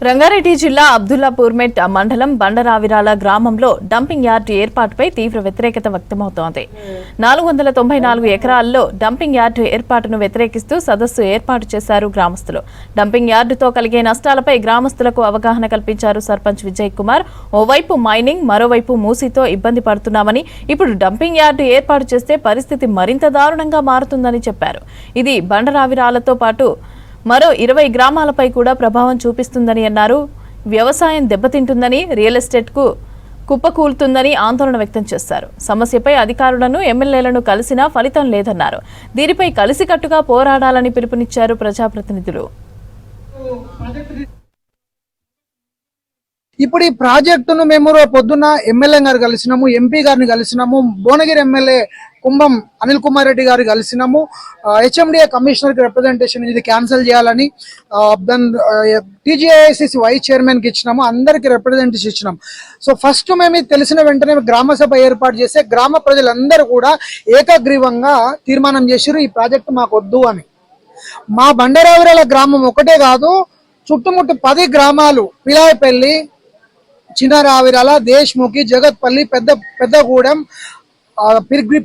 రంగారెడ్డి జిల్లా అబ్దుల్లాపూర్ మెట్ మండలం బండరావిరాల గ్రామంలో డంపింగ్ యార్డు ఏర్పాటుపై తీవ్ర వ్యతిరేకత వ్యక్తమవుతోంది. 494 ఎకరాల్లో డంపింగ్ యార్డు ఏర్పాటును వ్యతిరేకిస్తూ సదస్సు ఏర్పాటు చేశారు గ్రామస్తులు. డంపింగ్ యార్డుతో కలిగే నష్టాలపై గ్రామస్తులకు అవగాహన కల్పించారు సర్పంచ్ విజయ్ కుమార్. ఓవైపు మైనింగ్, మరోవైపు మూసీతో ఇబ్బంది పడుతున్నామని, ఇప్పుడు డంపింగ్ యార్డు ఏర్పాటు చేస్తే పరిస్థితి మరింత దారుణంగా మారుతుందని చెప్పారు. ఇది బండరావిరాలతో పాటు మరో 20 గ్రామాలపై కూడా ప్రభావం చూపిస్తుందని అన్నారు. వ్యవసాయం దెబ్బతింటుందని, రియల్ ఎస్టేట్కు కుప్పకూలుతుందని ఆందోళన వ్యక్తం చేశారు. సమస్యపై అధికారులను, ఎమ్మెల్యేలను కలిసినా ఫలితం లేదన్నారు. దీనిపై కలిసికట్టుగా పోరాడాలని పిలుపునిచ్చారు ప్రజాప్రతినిధులు. ఇప్పుడు ఈ ప్రాజెక్టును మేము పొద్దున్న ఎమ్మెల్యే గారు కలిసినాము, ఎంపీ గారిని కలిసినాము, భువనగిరి ఎమ్మెల్యే కుంభం అనిల్ కుమార్ రెడ్డి గారు కలిసినాము. హెచ్ఎండిఏ కమిషనర్ కి రిప్రజెంటేషన్ ఇది క్యాన్సిల్ చేయాలని, టీజీఐసిసి వైస్ చైర్మన్ కి ఇచ్చినాము, అందరికి రిప్రజెంటేషన్ ఇచ్చినాం. సో ఫస్ట్ మేము తెలిసిన వెంటనే గ్రామ సభ ఏర్పాటు చేస్తే గ్రామ ప్రజలందరూ కూడా ఏకగ్రీవంగా తీర్మానం చేసిరు ఈ ప్రాజెక్టు మాకు వద్దు అని. మా బండరావిరాల గ్రామం ఒకటే కాదు, చుట్టుముట్టు 10 గ్రామాలు, పిలాయపల్లి, చిన్నరావిరాల, దేశ్ముఖి, జగత్పల్లి, పెద్దగూడెం,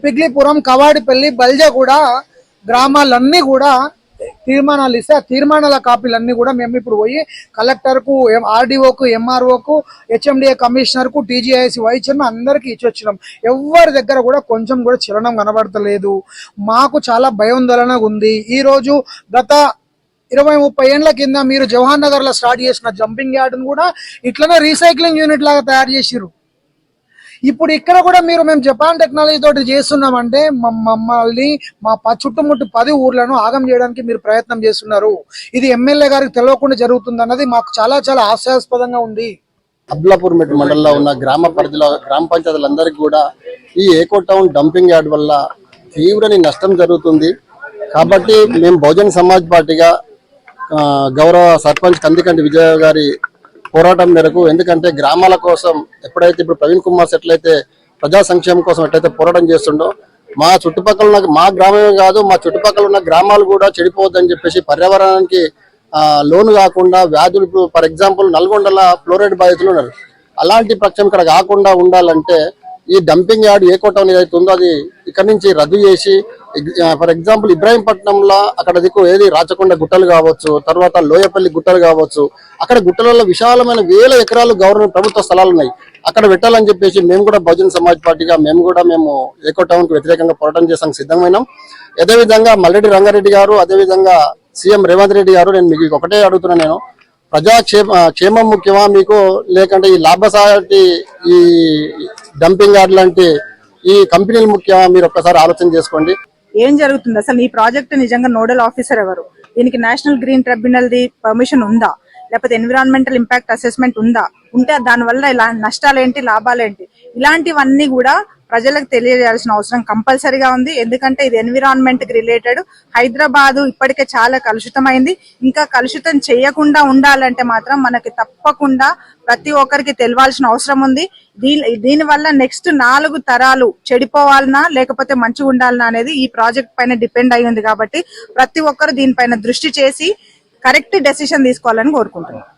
పిగ్లిపురం, కవాడిపల్లి, బల్జగూడ గ్రామాలన్నీ కూడా తీర్మానాలు ఇస్తే ఆ తీర్మానాల కాపీలన్నీ కూడా మేము ఇప్పుడు పోయి కలెక్టర్కు, ఆర్డీఓకు, ఎంఆర్ఓకు, హెచ్ఎండిఏ కమిషనర్కు, టీజీఐసి వైస్ చైర్మన్ అందరికీ ఇచ్చొచ్చినాం. ఎవరి దగ్గర కూడా కొంచెం కూడా చలనం కనబడతలేదు. మాకు చాలా భయాందోళనగా ఉంది. ఈరోజు గత 20-30 ఏళ్ల కింద మీరు జవహర్ నగర్ లో స్టార్ట్ చేసిన జంపింగ్ యార్డును కూడా ఇట్లనే రీసైక్లింగ్ యూనిట్ లాగా తయారు చేసిరు. ఇప్పుడు ఇక్కడ కూడా మేము జపాన్ టెక్నాలజీ తోటి చేస్తున్నామంటే మమ్మల్ని మా చుట్టుముట్టు 10 ఊర్లను ఆగం చేయడానికి మీరు ప్రయత్నం చేస్తున్నారు. ఇది ఎమ్మెల్యే గారికి తెలియకుండా జరుగుతుంది అన్నది మాకు చాలా చాలా హాస్యాస్పదంగా ఉంది. అబ్దుల్లాపూర్ మెట్ మండలంలో ఉన్న గ్రామ పరిధిలో గ్రామ పంచాయతీలందరికీ కూడా ఈ ఏకో టౌన్ డంపింగ్ యార్డ్ వల్ల తీవ్రని నష్టం జరుగుతుంది. కాబట్టి మేము బహుజన్ సమాజ్ పార్టీగా గౌరవ సర్పంచ్ కందికంటి విజయ గారి పోరాటం మేరకు, ఎందుకంటే గ్రామాల కోసం ఎప్పుడైతే ఇప్పుడు ప్రవీణ్ కుమార్ ఎట్లయితే ప్రజా సంక్షేమం కోసం ఎట్లయితే పోరాటం చేస్తుండో, మా చుట్టుపక్కల ఉన్న, మా గ్రామమే కాదు మా చుట్టుపక్కల ఉన్న గ్రామాలు కూడా చెడిపోవద్దని చెప్పేసి పర్యావరణానికి లోను కాకుండా వ్యాధులు, ఇప్పుడు ఫర్ ఎగ్జాంపుల్ నల్గొండల ఫ్లోరైడ్ బాధితులు ఉన్నారు. అలాంటి పక్షం ఇక్కడ కాకుండా ఉండాలంటే ఈ డంపింగ్ యార్డ్ ఏకో టౌన్ ఏదైతే ఉందో అది ఇక్కడ నుంచి రద్దు చేసి, ఫర్ ఎగ్జాంపుల్ ఇబ్రాహీంపట్నంలో అక్కడ దిక్కు ఏది రాచకొండ గుట్టలు కావచ్చు, తర్వాత లోయపల్లి గుట్టలు కావచ్చు, అక్కడ గుట్టలలో విశాలమైన 1000 ఎకరాలు గవర్నమెంట్ ప్రభుత్వ స్థలాలు ఉన్నాయి. అక్కడ పెట్టాలని చెప్పేసి మేము కూడా బహుజన్ సమాజ్ పార్టీగా మేము ఏకో టౌన్ కు వ్యతిరేకంగా పోరాటం చేసాం సిద్ధమైనాం. అదేవిధంగా మల్లెడ్డి రంగారెడ్డి గారు, అదేవిధంగా సీఎం రేవంత్ రెడ్డి గారు, నేను మీకు ఒకటే అడుగుతున్నా, నేను క్షేమం ముఖ్యమా మీకు, లేకంటే ఈ లాభసాటి ఈ డంపింగ్ యార్డ్ లాంటి ఈ కంపెనీలు ముఖ్యమా? మీరు ఒక్కసారి ఆలోచన చేసుకోండి. ఏం జరుగుతుంది అసలు? ఈ ప్రాజెక్ట్ నిజంగా నోడల్ ఆఫీసర్ ఎవరు? దీనికి national green tribunal the permission ఉందా? లేకపోతే ఎన్విరాన్మెంటల్ ఇంపాక్ట్ అసెస్మెంట్ ఉందా? ఉంటే దానివల్ల ఇలా నష్టాలేంటి, లాభాలేంటి, ఇలాంటివన్నీ కూడా ప్రజలకు తెలియజేయాల్సిన అవసరం కంపల్సరీగా ఉంది. ఎందుకంటే ఇది ఎన్విరాన్మెంట్ కి రిలేటెడ్. హైదరాబాద్ ఇప్పటికే చాలా కలుషితమైంది. ఇంకా కలుషితం చేయకుండా ఉండాలంటే మాత్రం మనకి తప్పకుండా ప్రతి ఒక్కరికి తెలియాల్సిన అవసరం ఉంది. దీనివల్ల నెక్స్ట్ 4 తరాలు చెడిపోవాలనా లేకపోతే మంచిగా ఉండాలనా అనేది ఈ ప్రాజెక్ట్ పైన డిపెండ్ అయి ఉంది. కాబట్టి ప్రతి ఒక్కరు దీనిపైన దృష్టి చేసి కరెక్ట్ డెసిషన్ తీసుకోవాలని కోరుకుంటున్నాను.